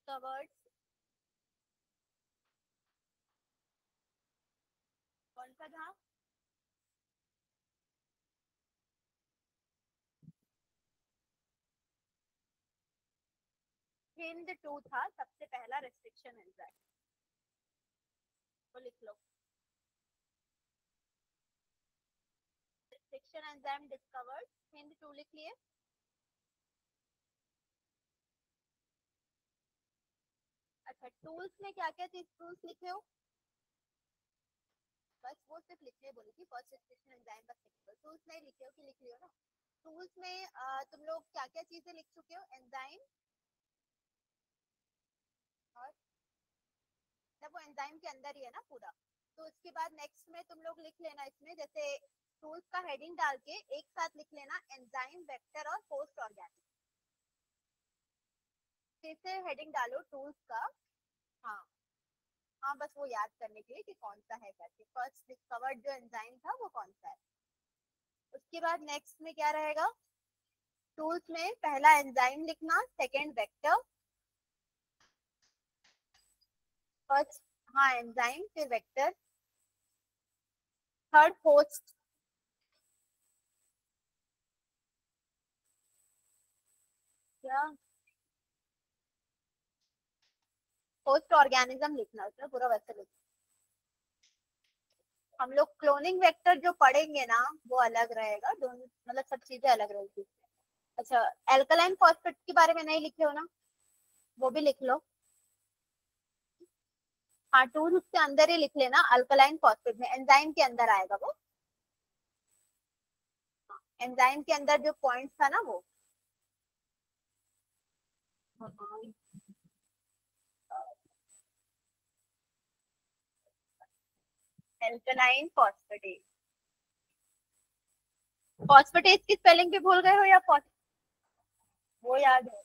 Covered कौन सा था? हिंद 2 था सबसे पहला रेस्ट्रिक्शन एंजाइम, वो लिख लो। रेस्ट्रिक्शन एंजाइम डिस्कवर्ड, हिंद 2 लिख लिए। अच्छा, टूल्स में क्या क्या चीज टूल्स लिखे हो? बस वो सिर्फ लिखने बोली थी, फर्स्ट रेस्ट्रिक्शन एंजाइम बस लिख लो, टूल्स नहीं लिखे हो कि लिख लियो ना? टूल्स में तुम लोग क्या क्या चीजें लिख चुके हो? एंजाइम और जब वो एंजाइम के अंदर ही है ना पूरा। तो उसके बाद नेक्स्ट में तुम लोग लिख लेना इसमें, जैसे टूल्स का हेडिंग डाल के एक साथ लिख लेना एंजाइम, वेक्टर और पोस्ट ऑर्गेनिक। जैसे हेडिंग डालो टूल्स का। हाँ हाँ, बस वो याद करने के लिए कि कौन सा है करके, फर्स्ट डिस्कवर्ड जो एंजाइम था वो कौन सा है। उसके बाद नेक्स्ट में क्या रहेगा? टूल्स में पहला एंजाइम लिखना, सेकंड वेक्टर, फर्स्ट हाँ एंजाइम फिर वेक्टर, थर्ड पोस्ट, क्या पोस्ट ऑर्गेनिज्म लिखना, उसमें पूरा वैसे लिखना। हम लोग क्लोनिंग वेक्टर जो पढ़ेंगे ना वो अलग रहेगा, दोनों मतलब सब चीजें अलग रहेगी। अच्छा, एल्कलाइन फॉस्फेट के बारे में नहीं लिखे हो ना, वो भी लिख लो। हाँ, टूल उसके अंदर ही लिख लेना, अल्कलाइन फॉस्फेट में एंजाइम के अंदर आएगा वो, एंजाइम के अंदर जो पॉइंट था ना वो। एल्कलाइन फॉस्फेटेज, फॉस्फेटेज की स्पेलिंग भी भूल गए हो या वो याद है?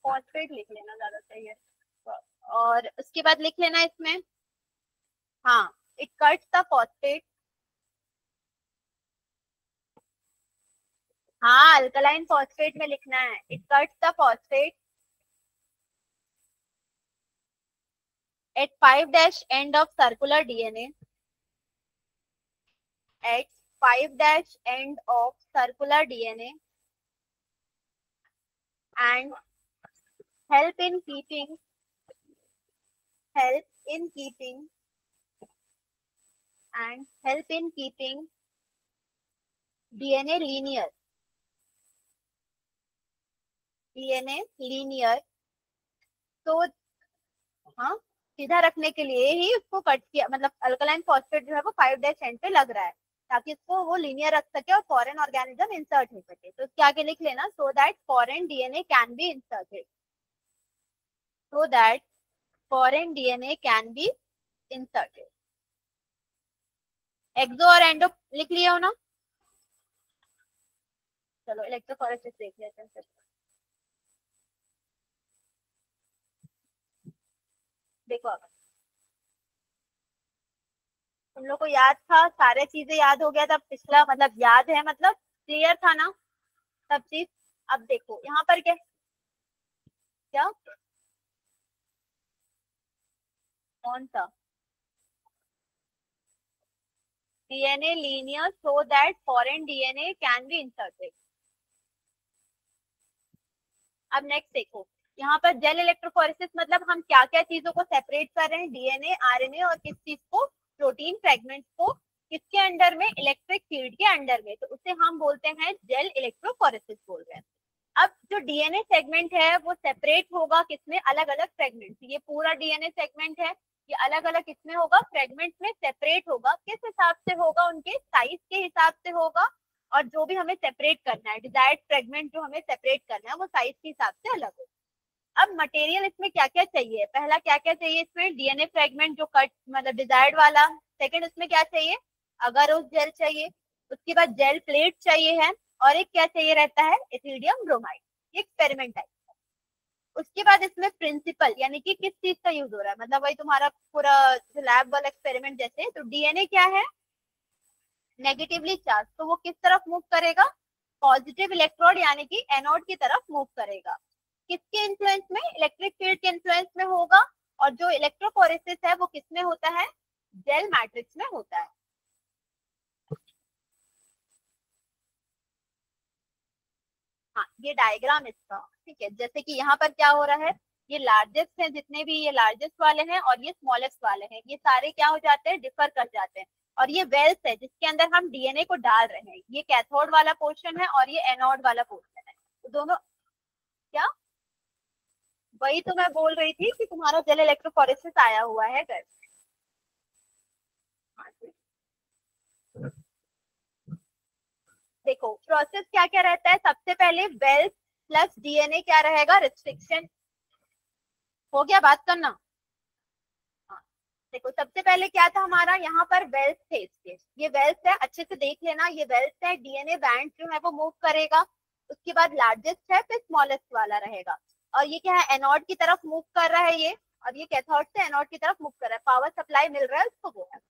फॉस्फेट लिख लेना ज्यादा सही है। और उसके बाद लिख लेना इसमें, हाँ, इट कट्स द फॉस्फेट। हाँ, अल्कलाइन फॉस्फेट में लिखना है, it cuts the phosphate at 5' end of circular DNA, at 5' end of circular DNA and help in keeping help in keeping and help in keeping DNA linear, DNA linear। तो हाँ, सीधा रखने के लिए ही उसको कट किया, मतलब अल्कलाइन फॉस्फेट जो है वो 5' एंड पे लग रहा है ताकि इसको वो लीनियर रख सके और फॉरेन ऑर्गेनिज्म इंसर्ट हो सके। तो इसके आगे लिख लेना, so that foreign DNA can be inserted, so that foreign DNA can be inserted। एक्सो और एंडो लिख लिए हो ना? चलो इलेक्ट्रोफोरेसिस देख लेते हैं। देखो अब तुम लोग को याद था, सारे चीजें याद हो गया था पिछला, मतलब याद है, मतलब क्लियर था ना सब चीज। अब देखो यहाँ पर क्या क्या कौन सा? DNA linear so that foreign DNA can be inserted. अब नेक्स्ट देखो, यहाँ पर जेल इलेक्ट्रोफोरेसिस मतलब हम क्या क्या चीजों को सेपरेट कर रहे हैं, डीएनए, आरएनए और किस चीज को, प्रोटीन फ्रेगमेंट्स को, किसके अंडर में, इलेक्ट्रिक फील्ड के अंडर में। तो उसे हम बोलते हैं जेल इलेक्ट्रोफोरेसिस बोल रहे हैं। अब जो डीएनए सेगमेंट है वो सेपरेट होगा किसमें, अलग अलग फ्रेगमेंट। ये पूरा डीएनए सेगमेंट है, ये अलग अलग किसमें होगा, फ्रेगमेंट्स में सेपरेट होगा। किस हिसाब से होगा, उनके साइज के हिसाब से होगा। और जो भी हमें सेपरेट करना है, डिजायर्ड फ्रेगमेंट जो हमें सेपरेट करना है वो साइज के हिसाब से अलग होगा। अब मटेरियल इसमें क्या क्या चाहिए, पहला क्या क्या चाहिए इसमें, डीएनए फ्रेगमेंट जो कट मतलब डिजायर्ड वाला। सेकंड उसमें क्या चाहिए, अगारोस जेल चाहिए। उसके बाद जेल प्लेट चाहिए है, और एक क्या चाहिए रहता है, इथिलियम ब्रोमाइड। ये एक्सपेरिमेंट है। उसके बाद इसमें प्रिंसिपल यानी कि किस चीज का यूज हो रहा है, मतलब वही तुम्हारा पूरा जो लैब वाला एक्सपेरिमेंट जैसे। तो डीएनए क्या है, नेगेटिवली चार्ज, तो वो किस तरफ मूव करेगा, पॉजिटिव इलेक्ट्रोड यानी कि एनोड की तरफ मूव करेगा। किसके इन्फ्लुएंस में? इलेक्ट्रिक फील्ड के इन्फ्लुएंस में होगा। और जो इलेक्ट्रोफोरेसिस है वो किसमें होता है? जेल मैट्रिक्स में होता है। हाँ, ये डायग्राम इसका, ठीक है। जैसे कि यहाँ पर क्या हो रहा है, ये लार्जेस्ट है, जितने भी ये लार्जेस्ट वाले हैं और ये स्मॉलेस्ट वाले हैं, ये सारे क्या हो जाते हैं? डिफर कर जाते हैं। और ये वेल्स है जिसके अंदर हम डीएनए को डाल रहे हैं, ये कैथोड वाला पोर्शन है और ये एनोड वाला पोर्शन है। तो दोनों क्या, वही तो मैं बोल रही थी कि तुम्हारा जेल इलेक्ट्रोफोरेसिस आया हुआ है घर। देखो प्रोसेस क्या क्या रहता है, सबसे पहले वेल्स प्लस डीएनए क्या रहेगा? रिस्ट्रिक्शन। हो गया, बात करना। हाँ, देखो सबसे पहले क्या था हमारा, यहाँ पर वेल्स थे इसके, ये वेल्स है, अच्छे से देख लेना, ये वेल्स है। डीएनए बैंड जो है वो मूव करेगा, उसके बाद लार्जेस्ट है, फिर स्मॉलेस्ट वाला रहेगा। और ये क्या है? एनोड की तरफ मूव कर रहा है ये, और ये कैथोड से एनोड की तरफ मूव कर रहा है, पावर सप्लाई मिल रहा है उसको, वो है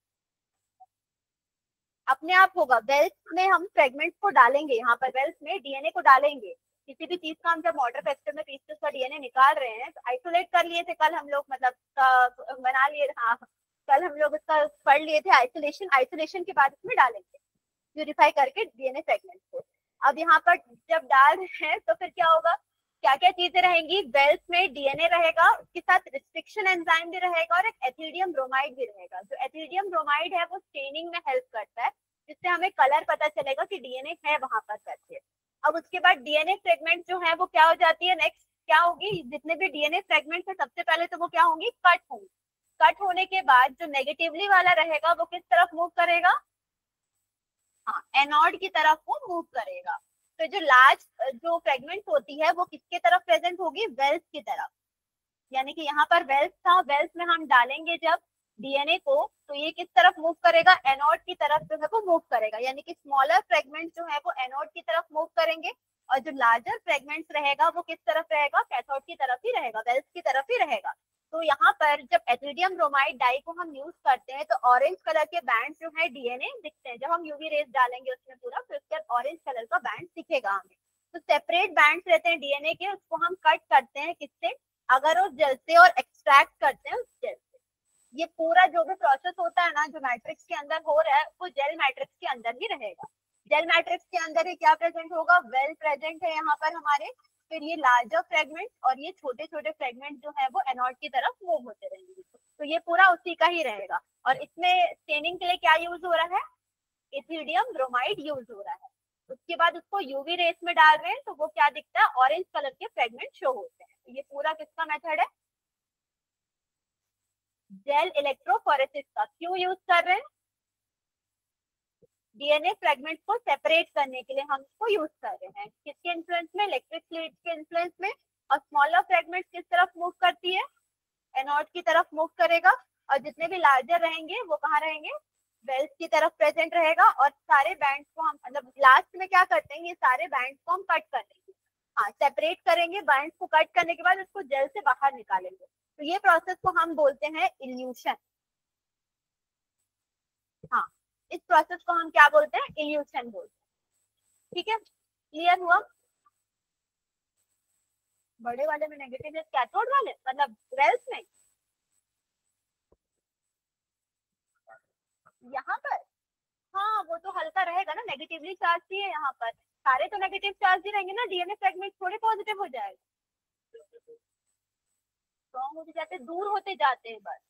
अपने आप होगा। वेल्स में हम फ्रेगमेंट्स को डालेंगे, यहाँ पर वेल्स में डीएनए को डालेंगे। किसी भी चीज का हम जब मॉडर्न फैक्टर में पीस के उसका डीएनए निकाल रहे हैं, तो आइसोलेट कर लिए थे कल हम लोग, मतलब बना लिए, हाँ कल हम लोग इसका पढ़ लिए थे आइसोलेशन। आइसोलेशन के बाद इसमें डालेंगे प्यूरिफाई करके डीएनए फ्रेगमेंट्स को। अब यहाँ पर जब डाल रहे हैं तो फिर क्या होगा, क्या क्या चीजें रहेंगी? वेल्स में डीएनए रहेगा, उसके साथ रिस्ट्रिक्शन एंजाइम भी रहेगा और एक एथिडियम ब्रोमाइड भी रहेगा। जो एथिडियम ब्रोमाइड है वो स्टेनिंग में हेल्प करता है, जिससे हमें कलर पता चलेगा कि डीएनए है वहां पर करके। अब उसके बाद डीएनए फ्रेगमेंट जो है वो क्या हो जाती है, नेक्स्ट क्या होगी? जितने भी डीएनए फ्रेगमेंट है सबसे पहले तो वो क्या होंगी? कट होंगी। कट होने के बाद जो नेगेटिवली वाला रहेगा वो किस तरफ मूव करेगा? हाँ, एनोड की तरफ वो मूव करेगा। तो जो लार्ज जो फ्रेगमेंट होती है वो किसके तरफ प्रेजेंट होगी? वेल्स की तरफ। यानी कि यहाँ पर वेल्स था, वेल्स में हम डालेंगे जब डीएनए को, तो ये किस तरफ मूव करेगा? एनोड की तरफ जो है वो मूव करेगा। यानी कि स्मॉलर फ्रेगमेंट जो है वो एनोड की तरफ मूव करेंगे, और जो लार्जर फ्रेगमेंट्स रहेगा वो किस तरफ रहेगा? कैथोड की तरफ ही रहेगा, वेल्स की तरफ ही रहेगा। तो यहाँ पर जब एथिडियम ब्रोमाइड डाई को हम यूज करते हैं तो ऑरेंज कलर के बैंड जो है डीएनए दिखते हैं। जब हम यूवी रेज डालेंगे उसमें पूरा, फिर उसके बाद ऑरेंज कलर का बैंड दिखेगा हमें। तो सेपरेट बैंड्स रहते हैं डीएनए के, उसको हम कट करते हैं किससे? अगर उस जेल से, और एक्सट्रैक्ट करते हैं उस जेल से। ये पूरा जो भी प्रोसेस होता है ना जो मैट्रिक्स के अंदर हो रहा है, वो जेल मैट्रिक्स के अंदर ही रहेगा। जेल मैट्रिक्स के अंदर ही क्या प्रेजेंट होगा? वेल प्रेजेंट है यहाँ पर हमारे। फिर ये लार्जर फ्रेगमेंट और ये छोटे छोटे फ्रेगमेंट जो है वो एनोड की तरफ मूव होते रहेंगे। तो ये पूरा उसी का ही रहेगा। और इसमें स्टेनिंग के लिए क्या यूज हो रहा है? इथिडियम ब्रोमाइड यूज हो रहा है। उसके बाद उसको यूवी रेस में डाल रहे हैं तो वो क्या दिखता है? ऑरेंज कलर के फ्रेगमेंट शो होते हैं। तो ये पूरा किसका मेथड है? जेल इलेक्ट्रोफोरेसिस का। क्यों यूज कर रहे हैं? डीएनए फ्रेगमेंट को सेपरेट करने के लिए हम इसको यूज कर रहे हैं। किसके इन्फ्लुएंस में? इलेक्ट्रिक फील्ड के इन्फ्लुएंस में। और स्मॉलर फ्रेगमेंट किस तरफ मूव करती है? एनोड की तरफ मूव करेगा। और जितने भी लार्जर रहेंगे वो कहाँ रहेंगे? वेल्स की तरफ प्रेजेंट रहेगा। और सारे बैंड्स को हम, मतलब लास्ट में क्या करते हैं, ये सारे बैंड्स को हम कट कर देंगे। हाँ, सेपरेट करेंगे, बैंड्स को कट करने के बाद उसको जेल से बाहर निकालेंगे। तो ये प्रोसेस को हम बोलते हैं इल्यूशन। हाँ, इस प्रोसेस को हम क्या बोलते हैं? इल्यूशन बोलते हैं। ठीक है, क्लियर हुआ? बड़े वाले में नेगेटिव है, कैथोड वाले मतलब वेल्स में। यहाँ पर हाँ, वो तो हल्का रहेगा ना, नेगेटिवली चार्ज ही है यहाँ पर। सारे तो नेगेटिव चार्ज ही रहेंगे ना, डीएनए फ्रेगमेंट थोड़े पॉजिटिव हो जाएगा। स्ट्रॉन्ग होते जाते, दूर होते जाते हैं बस।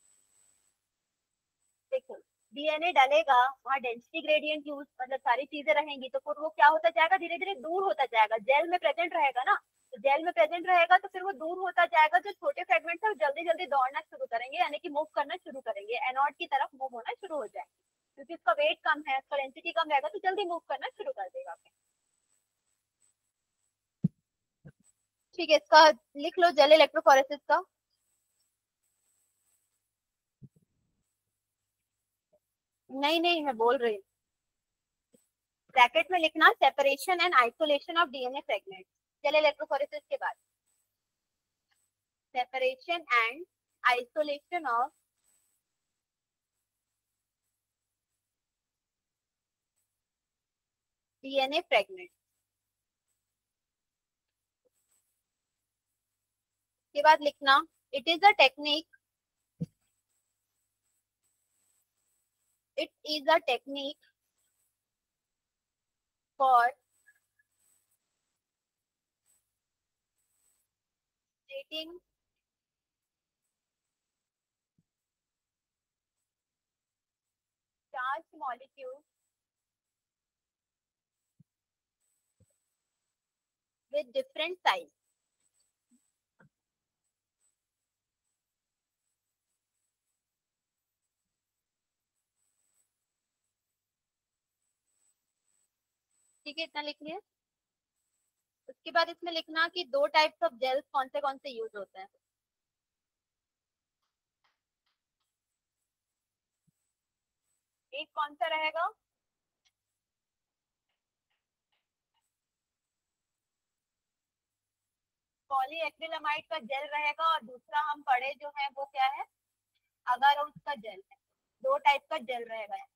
देखो, डीएनए डलेगा, वहाँ डेंसिटी ग्रेडियंट यूज, मतलब सारी चीजें रहेंगी, तो फिर वो क्या होता जाएगा? धीरे धीरे दूर होता जाएगा। जेल में प्रेजेंट रहेगा ना, तो जेल में प्रेजेंट रहेगा तो फिर वो दूर होता जाएगा। जो छोटे फ्रेगमेंट्स है जल्दी जल्दी दौड़ना शुरू करेंगे, यानी कि मूव करना शुरू करेंगे, एनोड की तरफ मूव होना शुरू हो जाएंगे। क्योंकि उसका वेट कम है, उसका डेंसिटी कम रहेगा, तो जल्दी मूव करना शुरू कर देगा। ठीक है, इसका लिख लो, जेल इलेक्ट्रोफोरेसिस का। नहीं नहीं, मैं बोल रही हूँ, ब्रैकेट में लिखना separation and isolation of DNA fragment. Gel electrophoresis के बाद separation and isolation of DNA fragment. उसके बाद लिखना it is a technique, it is a technique for stating charged molecules with different size. ठीक है, इतना लिख लिया। उसके बाद इसमें लिखना कि दो टाइप्स ऑफ जेल्स कौन से यूज होते हैं। एक कौन सा रहेगा, पॉलीएक्रिलामाइड का जेल रहेगा, और दूसरा हम पढ़े जो है वो क्या है, अगारोस का जेल है। दो टाइप का जेल रहेगा,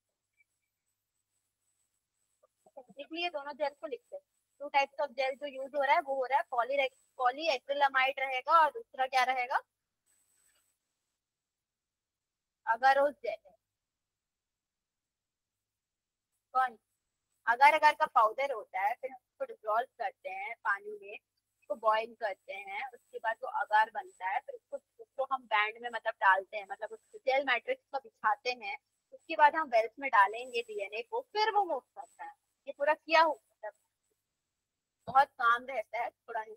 इसलिए दोनों जेल को लिखते हैं। टू टाइप्स ऑफ जेल जो यूज हो रहा है वो हो रहा है पॉलीएक्रिलामाइड रहेगा, और दूसरा क्या रहेगा, अगारोस जेल है। कौन, अगर अगर का पाउडर होता है, फिर हम उसको डिजोल्व करते हैं पानी में, उसको बॉईल करते हैं, उसके बाद वो अगार बनता है, फिर उसको हम बैंड में मतलब डालते हैं, मतलब उस जेल मैट्रिक्स को बिछाते हैं। उसके बाद हम वेल्स में डालेंगे डीएनए को, फिर वो मूव करता है। ये पूरा किया हुआ मतलब बहुत काम रहता है, थोड़ा नहीं।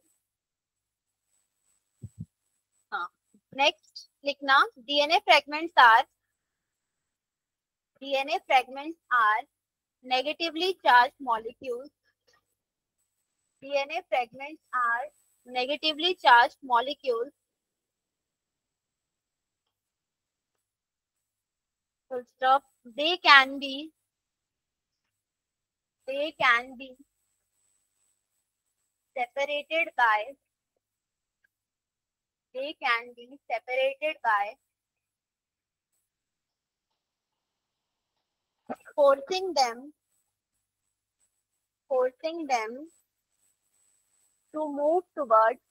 हाँ, नेक्स्ट लिखना DNA fragments are negatively charged molecules. DNA fragments are negatively charged molecules. Full stop. They can be separated by forcing them to move towards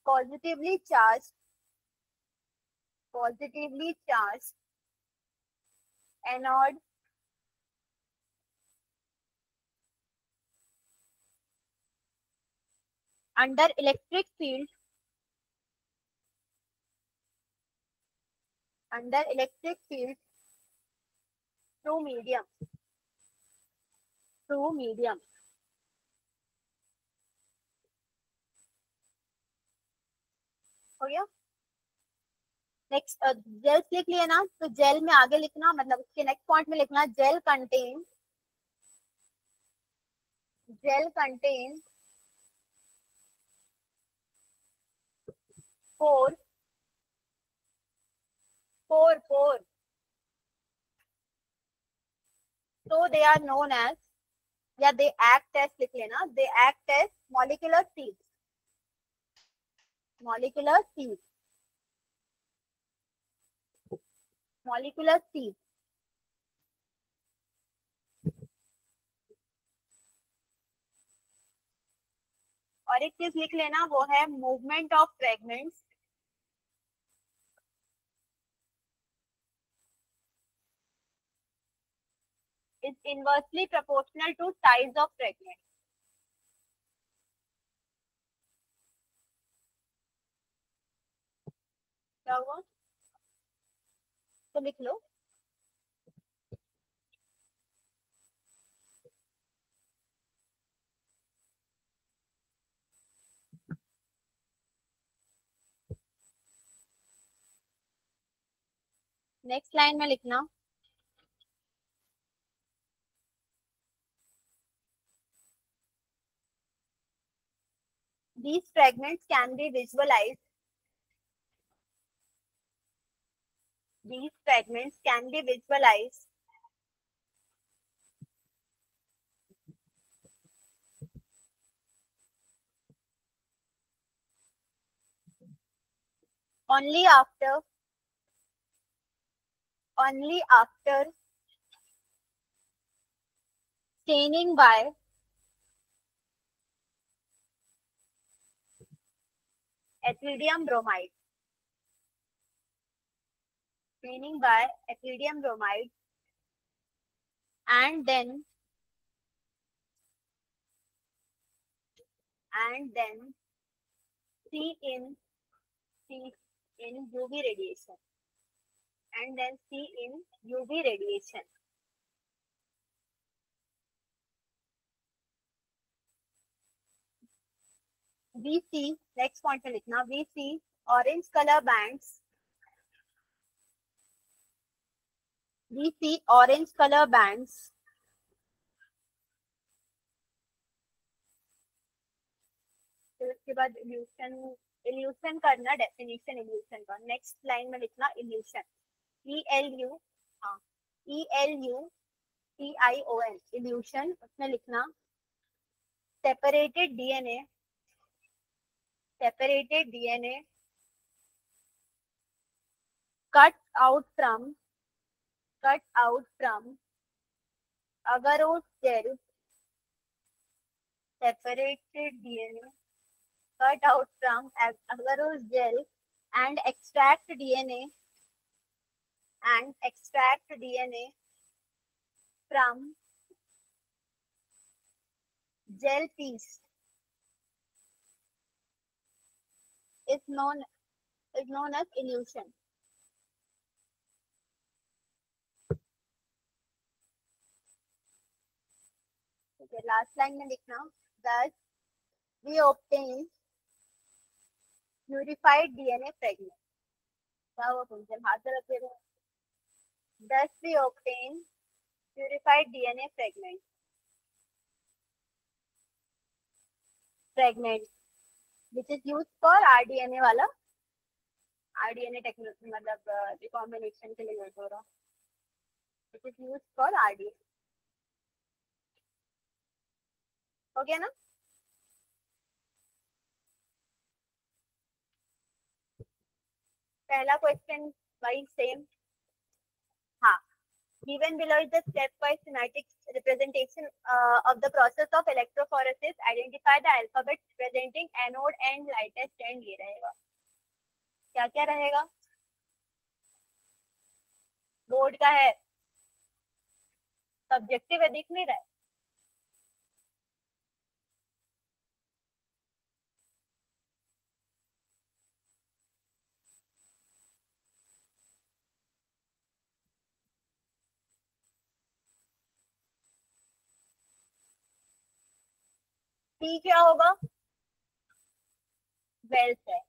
positively charged anode under electric field through medium हो गया। Next gels लिख लिया ना, तो jail में आगे लिखना, मतलब उसके नेक्स्ट पॉइंट में लिखना gel contain four so they are known as, या they act as लिख लेना, they act as molecular sieves और एक चीज लिख लेना, वो है movement of fragments is inversely proportional to size of fragment. क्या हुआ, तो लिख लो। नेक्स्ट लाइन में लिखना these fragments can be visualized only after staining by ethidium bromide, staining by ethidium bromide, and then see in UV radiation, and then see in UV radiation. We see, next point में लिखना, we see orange color bands. We see orange color bands फिर उसके बाद evolution करना, definition evolution का, next line में लिखना evolution, ELU, हाँ ELUTION, इल्यूशन, उसमें लिखना separated DNA cut out from agarose gel, separated DNA cut out from agarose gel and extract DNA from gel piece is known as elution. Okay, last line में लिखना, thus we obtain purified DNA fragment. क्या हुआ तुमसे हाथ रखे हो? Thus we obtain purified DNA fragment which is used for RDNA वाला, RDNA technology मतलब रिकॉम्बिनेशन के लिए यूज हो रहा, which is used for RDNA. हो गया ना? पहला क्वेश्चन वही सेम, हाँ, given below is the stepwise schematic representation of the process of electrophoresis. Identify the alphabets presenting anode and lightest end. ये रहेगा, क्या क्या रहेगा? बोर्ड का है, सब्जेक्टिव है, दिख नहीं रहा है। P क्या होगा? वेल्थ है।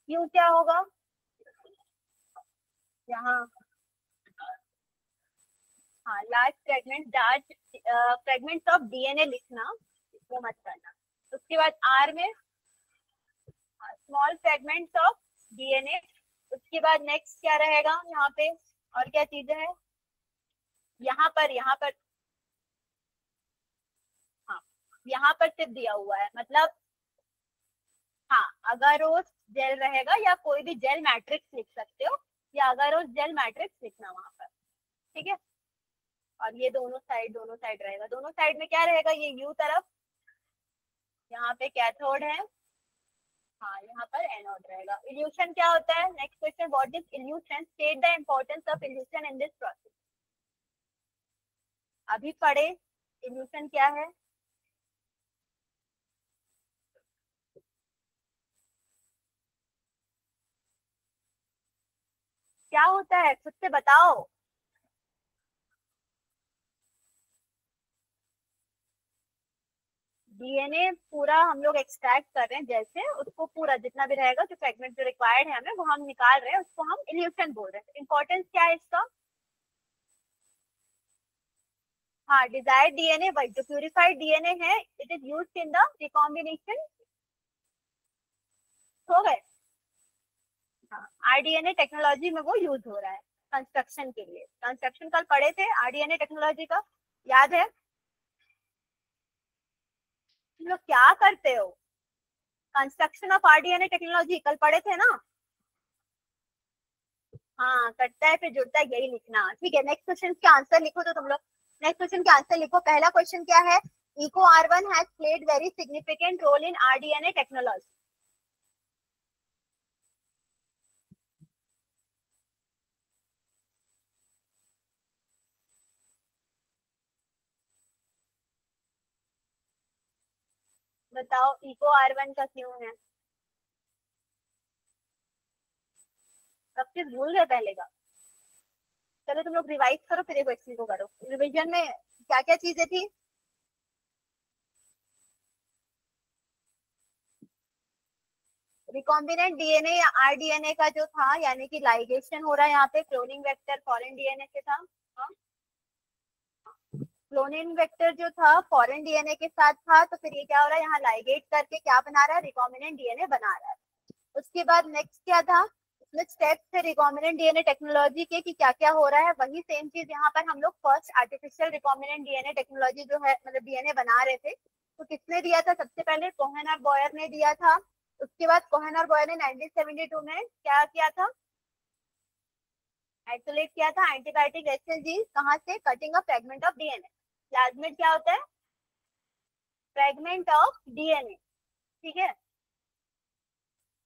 Q क्या होगा? यहाँ हाँ, लार्ज फ्रेगमेंट्स ऑफ DNA लिखना, वो मत करना। उसके बाद R में स्मॉल फ्रेगमेंट्स ऑफ DNA। उसके बाद नेक्स्ट क्या रहेगा यहाँ पे, और क्या चीजें हैं यहाँ पर हाँ, यहाँ पर सिर्फ दिया हुआ है, मतलब हाँ, अगारोस जेल रहेगा या कोई भी जेल मैट्रिक्स लिख सकते हो, या अगारोस जेल मैट्रिक्स लिखना वहां पर, ठीक है। और ये दोनों साइड रहेगा, दोनों साइड में क्या रहेगा, ये यू तरफ, यहाँ पे कैथोड है, हाँ यहाँ पर एनोड रहेगा। इल्यूशन क्या होता है? Next question, what is illusion? State the importance of evolution in this process. अभी पढ़े इल्यूशन क्या है? क्या होता है, खुद से बताओ। डीएनए पूरा हम लोग एक्सट्रैक्ट कर रहे हैं, जैसे उसको पूरा जितना भी रहेगा, जो फ्रेगमेंट जो रिक्वायर्ड है हमें, वो हम निकाल रहे हैं, उसको हम इल्यूशन बोल रहे हैं। इंपॉर्टेंस क्या है इसका? हाँ, डिजायर्ड डीएनए, वही जो प्यूरिफाइड डीएनए है, it is used in the recombination. हो गए? हाँ, आरडीएनए टेक्नोलॉजी में वो यूज हो रहा है कंस्ट्रक्शन के लिए। कंस्ट्रक्शन कल पढ़े थे आरडीएनए टेक्नोलॉजी का, याद है? तुम लोग क्या करते हो? कंस्ट्रक्शन ऑफ आरडीएनए टेक्नोलॉजी कल पढ़े थे ना? हाँ, कटता है फिर जुड़ता है, यही लिखना, ठीक है। नेक्स्ट क्वेश्चन के आंसर लिखो तो तुम लोग। नेक्स्ट क्वेश्चन के आंसर लिखो। पहला क्वेश्चन क्या है? Eco R1 has played very significant role in rDNA technology. बताओ इको R1 का क्यों है? सब चीज भूल गए पहले का। चलो तुम लोग रिवाइज करो फिर एक क्वेश्चन को करो। रिवीजन में क्या क्या चीजें थी? रिकॉम्बिनेंट डीएनए या आरडीएनए का जो था, यानी कि लाइगेशन हो रहा है यहाँ पे, क्लोनिंग वेक्टर फॉरेन डीएनए से था। क्लोनिंग वेक्टर जो था फॉरेन डीएनए के साथ था, तो फिर ये क्या हो रहा है, यहाँ लाइगेट करके क्या बना रहा है, रिकॉम्बिनेंट डीएनए बना रहा है। उसके बाद नेक्स्ट क्या था, उसमें स्टेप्स थे रिकॉम्बिनेंट डीएनए टेक्नोलॉजी के कि क्या क्या हो रहा है। वही सेम चीज यहाँ पर हम लोग first artificial recombinant DNA technology जो है, मतलब डीएनए बना रहे थे, तो किसने दिया था? सबसे पहले कोहेन और बॉयर ने दिया था। उसके बाद कोहेन और बॉयर ने 1972 में क्या किया था? आइसोलेट किया था एंटीबायोटिक रेजिस्टेंस जीन। कहाँ से? Cutting a fragment of DNA. Plasmid क्या होता है? Fragment of DNA. ठीक है,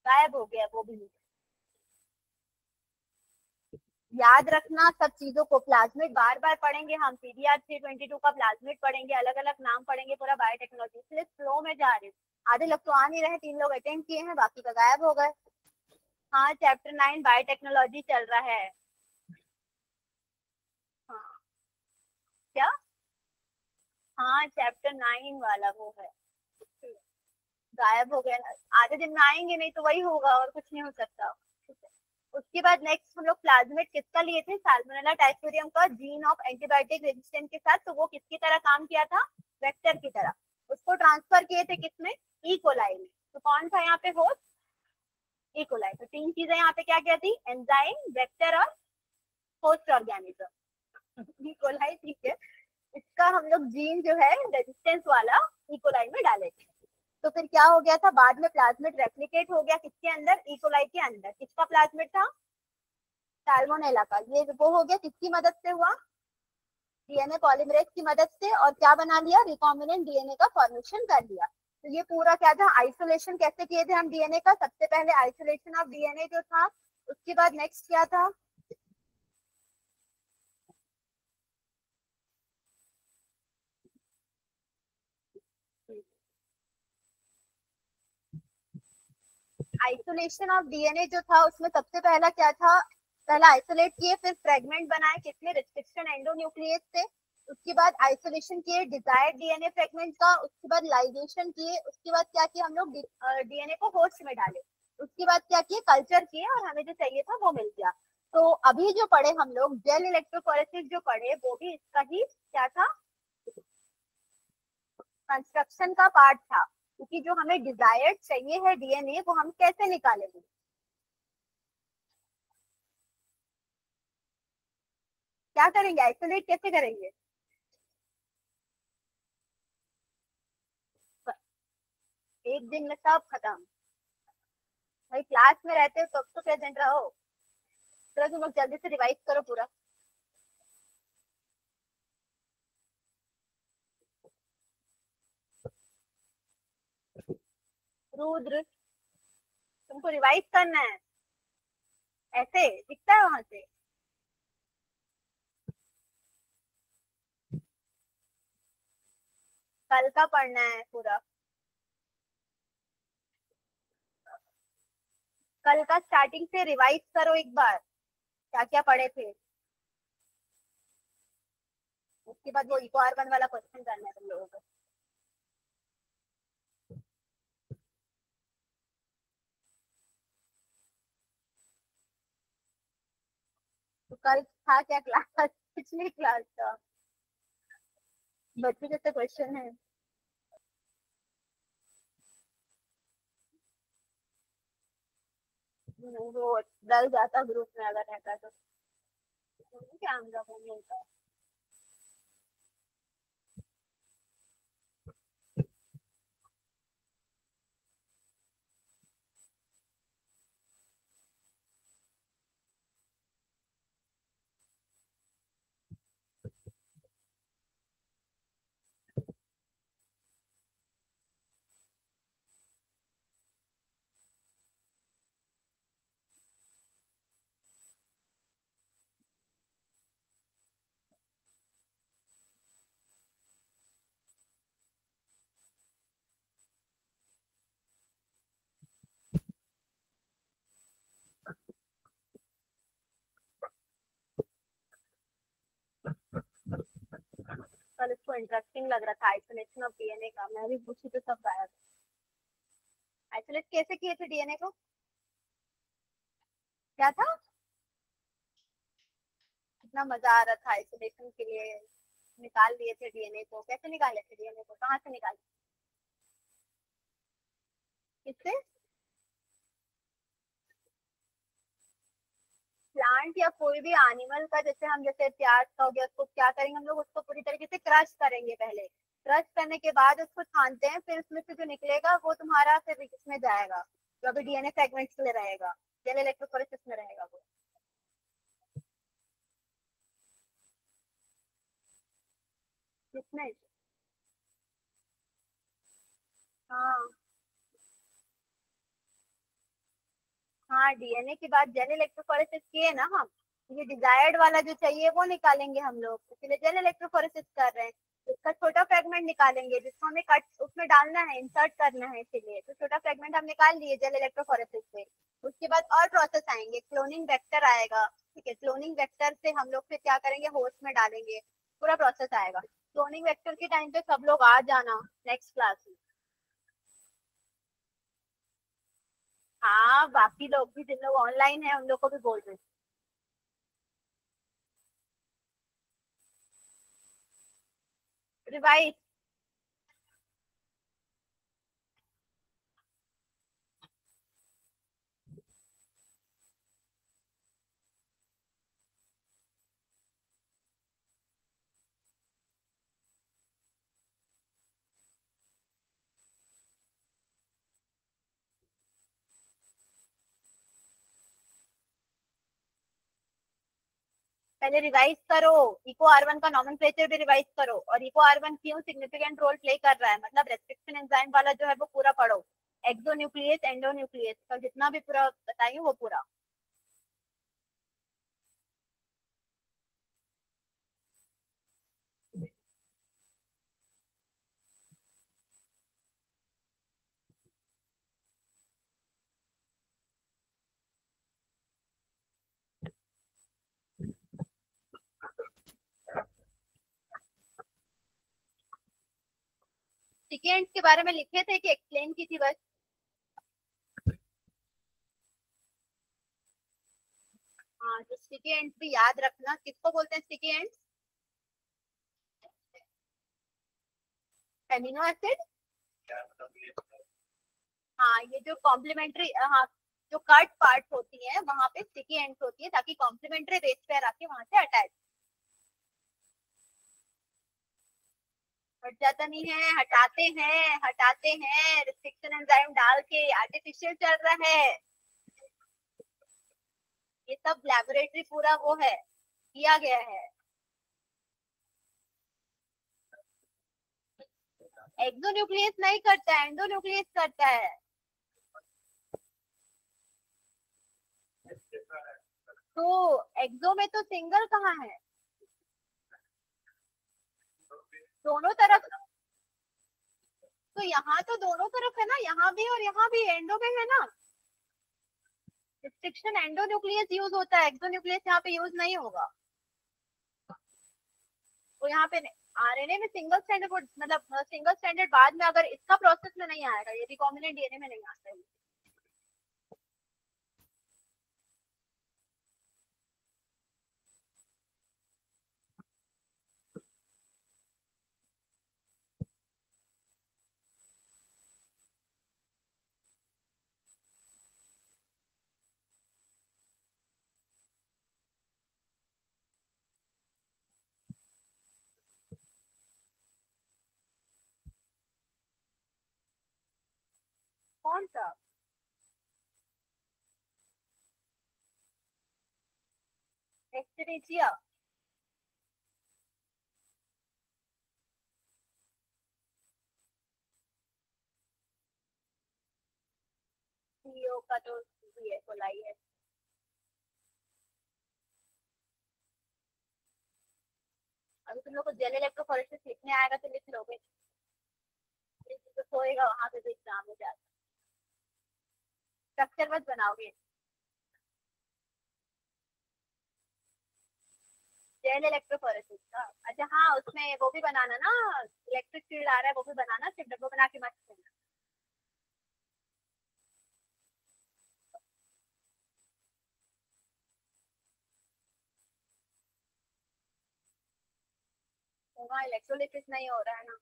गायब हो गया वो भी। याद रखना सब चीजों को। प्लाज्मिड बार बार पढ़ेंगे हम, पीडीआर 322 का प्लाज्मिड पढ़ेंगे, अलग अलग नाम पढ़ेंगे, पूरा बायोटेक्नोलॉजी। इसलिए फ्लो में जा रहे हैं। आधे लोग तो आ नहीं रहे, 3 लोग अटेंड किए हैं, बाकी का गायब हो गए। हाँ, चैप्टर 9 बायोटेक्नोलॉजी चल रहा है। हाँ, क्या? हाँ, चैप्टर 9 वाला वो है। गायब हो गया ना, आधे दिन में आएंगे, नहीं तो वही होगा और कुछ नहीं हो सकता। उसके बाद नेक्स्ट हम लोग प्लाज्मिड किसका लिए थे? साल्मोनेला टाइफोइडियम का, जीन ऑफ एंटीबायोटिक रेजिस्टेंस के साथ। तो वो किसकी तरह काम किया था? वेक्टर की तरह। उसको ट्रांसफर किए थे किसमें? ई कोलाई में। तो कौन था यहाँ पे होस्ट? E coli. तो 3 चीजें यहाँ पे क्या क्या थी? एंजाइम, वेक्टर और होस्ट ऑर्गेनिज्म। ई कोलाई, ठीक है। इसका हम लोग जीन जो है रेजिस्टेंस वाला ई कोलाई में डाले थे। तो फिर क्या हो गया था? बाद में प्लाज्मिड रेप्लिकेट हो गया किसके अंदर? ई कोलाई के अंदर। किसका प्लाज्मिड था? साल्मोनेला का। ये वो हो गया, किसकी मदद से हुआ? डीएनए पॉलीमरेज की मदद से। और क्या बना लिया? रिकॉम्बिनेंट डीएनए का फॉर्मेशन कर दिया। तो ये पूरा क्या था? आइसोलेशन कैसे किए थे हम डीएनए का? सबसे पहले आइसोलेशन ऑफ डीएनए जो था, उसके बाद नेक्स्ट क्या था? आइसोलेशन ऑफ डीएनए जो था, उसमें सबसे पहला क्या था? पहला आइसोलेट किए, फिर फ्रेगमेंट बनाए किसने? रिस्ट्रिक्शन एंडोन्यूक्लियस से। उसके बाद आइसोलेशन किए डिजायर्ड डीएनए फ्रेगमेंट का। उसके बाद लाइगेशन किए। उसके बाद क्या किया हम लोग? डीएनए को होस्ट में डाले। उसके बाद क्या किए? कल्चर किए और हमें जो चाहिए था वो मिल गया। तो अभी जो पढ़े हम लोग जेल इलेक्ट्रोफोरेसिस जो पढ़े, वो भी इसका ही क्या था? कंस्ट्रक्शन का पार्ट था। क्योंकि जो हमें डिजायर्ड चाहिए है डीएनए, वो हम कैसे निकालेंगे? क्या करेंगे? आइसोलेट कैसे करेंगे? एक दिन में सब खत्म। भाई क्लास में रहते हो तो प्रेजेंट रहो। चलो तुम लोग जल्दी से रिवाइज करो पूरा। रुद्र, तुमको रिवाइज करना है। ऐसे दिखता है वहां से। कल का पढ़ना है पूरा। कल का स्टार्टिंग से रिवाइज करो एक बार, क्या क्या पढ़े थे। उसके बाद वो इको R1 वाला क्वेश्चन करना है तुम लोगों को। तो कल था क्या क्लास? पिछली क्लास का बच्चे जैसे क्वेश्चन है। वो डल जाता ग्रुप में अगर रहता तो। क्या हम लोगों ने इंटरेस्टिंग लग रहा था आइसोलेशन ऑफ डीएनए का, मैं भी पूछी तो सब गायब। आइसोलेट कैसे किए थे डीएनए को? क्या था? इतना मजा आ रहा था आइसोलेशन के लिए। निकाल लिए थे डीएनए को, कैसे निकाले थे डीएनए को, कहाँ से निकाले? किससे? प्लांट या कोई भी एनिमल का, जैसे हम जैसे प्याज का हो गया, उसको क्या करेंगे हम लोग, उसको पूरी तरीके से क्रश करेंगे पहले। क्रश करने के बाद उसको छानते हैं, फिर उसमें से जो निकलेगा वो तुम्हारा फिर इसमें जाएगा, जो अभी डीएनए फ्रेगमेंट्स के लिए रहेगा, जेल इलेक्ट्रोफोरेसिस में रहेगा वो। किसमें? हाँ हाँ, डीएनए के बाद जेल इलेक्ट्रोफोरेसिस किए ना हम, ये डिजायर्ड वाला जो चाहिए वो निकालेंगे हम लोग, इसलिए जेल इलेक्ट्रोफोरेसिस कर रहे हैं। इसका छोटा फ्रेगमेंट निकालेंगे जिसको हमें कट उसमें डालना है, इंसर्ट करना है, इसीलिए तो छोटा फ्रेगमेंट हम निकाल लिए जेल इलेक्ट्रोफोरेसिस से। उसके बाद और प्रोसेस आएंगे, क्लोनिंग वेक्टर आएगा। ठीक है, क्लोनिंग वेक्टर से हम लोग फिर क्या करेंगे, होस्ट में डालेंगे, पूरा प्रोसेस आएगा। क्लोनिंग वेक्टर के टाइम पे सब लोग आ जाना नेक्स्ट क्लास में। हाँ, बाकी लोग भी जिन लोग ऑनलाइन है उन लोग को भी बोल रहे हैं। रिवाइज। पहले रिवाइज करो, इको आर वन का नॉमेनक्लेचर भी रिवाइज करो, और इको आर वन क्यों सिग्निफिकेंट रोल प्ले कर रहा है, मतलब रेस्ट्रिक्शन एंजाइम वाला जो है वो पूरा पढ़ो। एक्सोन्यूक्लियस एंडोन्यूक्लियस का जितना भी पूरा बताइए वो पूरा। सिकेंड्स के बारे में लिखे थे कि एक्सप्लेन की थी बस? हाँ, तो सिकेंड्स भी याद रखना, किसको बोलते हैं सिकेंड्स? Amino acid. हाँ, ये जो कॉम्प्लीमेंट्री, हाँ, जो कट पार्ट होती है वहां पे स्टिकी एंड्स होती है, ताकि कॉम्प्लीमेंट्री बेस पेयर आके वहां से अटैच। हट जाता नहीं है, हटाते हैं हटाते हैं, रिस्ट्रिक्शन एंजाइम डाल के आर्टिफिशियल चल रहा है। ये सब लेबोरेटरी पूरा वो है, किया गया है। एक्सोन्यूक्लियस नहीं करता है, एंडोन्यूक्लियस करता है। तो एक्सो में तो सिंगल कहाँ है? दोनों तरफ। तो यहाँ तो दोनों तरफ है ना, यहाँ भी और यहाँ भी एंडो में है ना। रिस्ट्रिक्शन एंडोन्यूक्लियस यूज होता है, एक्सोन्यूक्लियस यहाँ पे यूज नहीं होगा। तो यहाँ पे आरएनए में सिंगल स्टैंडर्ड, मतलब सिंगल स्टैंडर्ड बाद में अगर इसका प्रोसेस में नहीं आएगा, ये रिकॉम्बिनेंट डीएनए में नहीं आता है। कौन सा? एक्सटेरिचिया। सीईओ का तो ये कोलाई है। अभी तुम लोग को जेल इलेक्ट्रोफोरेसिस लिखने आएगा तो लिख लोगे, तो होएगा वहां पे भी एग्जाम हो जाता। स्ट्रक्चर मत बनाओगे। जेल इलेक्ट्रोफोरेसिस का। अच्छा हाँ, उसमें वो भी बनाना ना, इलेक्ट्रिक फील्ड आ रहा है वो भी बनाना, सिर्फ डब्बो बना के मत देना। तो वहाँ इलेक्ट्रोलिसिस नहीं हो रहा है ना।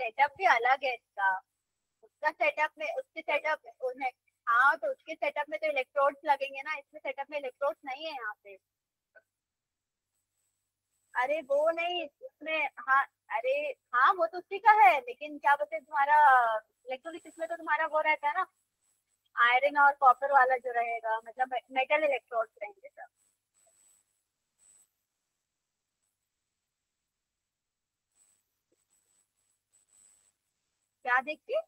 सेटअप भी अलग है इसका। उसका सेटअप में, उसके सेटअप उन्हें, हाँ तो उसके सेटअप में तो इलेक्ट्रोड्स लगेंगे ना, इसमें सेटअप में इलेक्ट्रोड्स नहीं है यहाँ पे। अरे वो नहीं उसमें, हाँ अरे हाँ वो तो उसी का है, लेकिन क्या बोलते हैं तुम्हारा इलेक्ट्रोलिसिस में तो तुम्हारा वो रहता है ना, आयरन और कॉपर वाला जो रहेगा, मतलब मेटल इलेक्ट्रोड्स रहेंगे सब। क्या देखिए?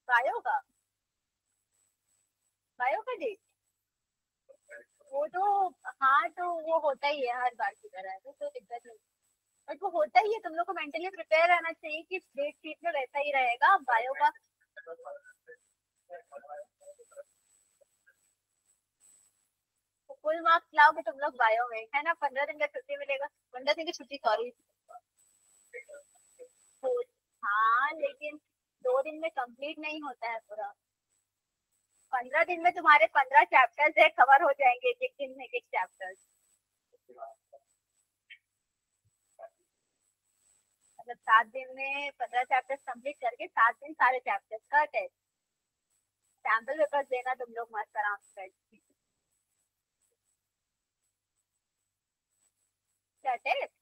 बायो का? बायो का डेट? वो तो, हाँ तो वो होता ही है हर बार की तरह, तो दिक्कत नहीं। बट वो होता ही है, तुम लोग को मेंटली प्रिपेयर रहना चाहिए कि डेट शीट में वैसा ही रहेगा बायो का। तो फुल मार्क्स लाओगे तुम लोग बायो में, है ना? 15 दिन का छुट्टी मिलेगा, 15 दिन की छुट्टी, सॉरी। हाँ लेकिन 2 दिन में कंप्लीट नहीं होता है पूरा। 15 दिन में तुम्हारे 15 चैप्टर्स है, कवर हो जाएंगे एक एक दिन में, एक एक चैप्टर। मतलब 7 दिन में 15 चैप्टर्स कंप्लीट करके 7 दिन सारे चैप्टर्स का टेस्ट। सैम्पल पेपर्स देना तुम लोग मस्त आराम से। क्या टेस्ट?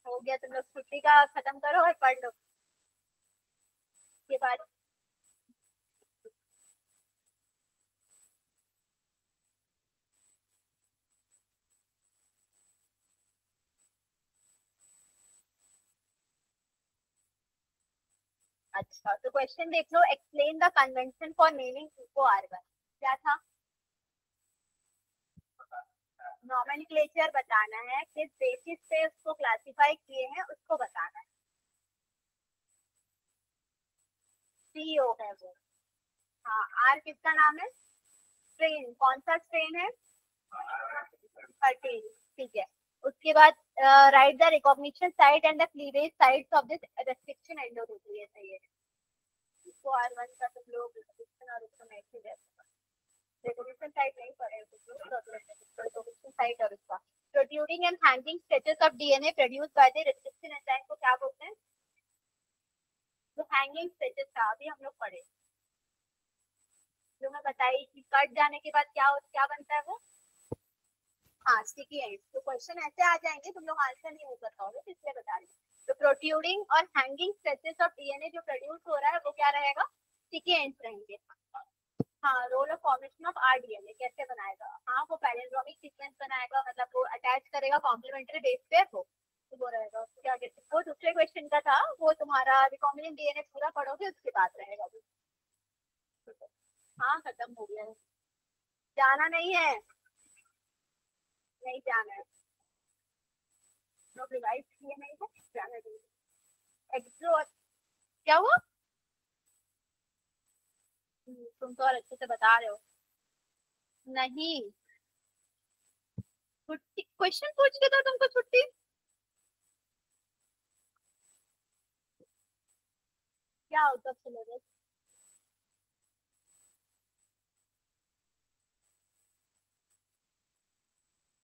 हो गया, तुम लोग छुट्टी का खत्म करो और पढ़ लो के बाद। अच्छा तो क्वेश्चन देख लो, explain the convention for naming eco organ. क्या था? नॉमेनक्लेचर बताना है, किस बेसिस पे उसको क्लासिफाई किए हैं उसको बताना है। सीओ है वो। हाँ, आर किसका नाम है? स्ट्रेन, कौन सा स्ट्रेन है? 13। ठीक है। उसके बाद right the recognition site and the cleavage sites of this restriction endonuclease है ये। इसको R1 का तुम लोग रेस्ट्रिक्शन और इसको मैसेज है। रिकॉग्निशन साइट नहीं पढ़े रिकॉग्निशन साइट और इसका protruding and hanging stretches of DNA produced by the restriction enzyme को क्या बोलते हैं? तो हैंगिंग स्ट्रेचेस का अभी हम लोग पढ़े, जो मैं बताई कि कट जाने के बाद क्या क्या बनता है वो। हाँ स्टिकी एंड। तो क्वेश्चन ऐसे आ जाएंगे, तुम लोग आंसर नहीं हो कर पाओगे, तो इसलिए बता रही हूँ। तो प्रोट्रूडिंग और हैंगिंग स्ट्रेचेस ऑफ डीएनए जो प्रोड्यूस हो रहा है वो क्या रहेगा? स्टिकी एंड्स रहेंगे। हाँ, role of formation of rDNA कैसे बनाएगा? हाँ वो पैलिंड्रोमिक सीक्वेंस बनाएगा, मतलब वो अटैच करेगा कॉम्प्लीमेंट्री बेस पे वो। तो वो रहेगा, क्या कहते हैं, वो दूसरे क्वेश्चन का था, वो तुम्हारा रिकॉम्बिनेंट डीएनए पूरा पढ़ोगे उसके बाद रहेगा वो। हाँ खत्म हो गया है। जाना नहीं है? नहीं जाना है। लोग रिवाइज किए नहीं है, जाना नहीं। एक्सो, क्या हुआ? तुम तो और अच्छे से बता रहे हो। नहीं, छुट्टी क्वेश्चन पूछ के तो तुमको छुट्टी? क्या आउट ऑफ सिलेबस?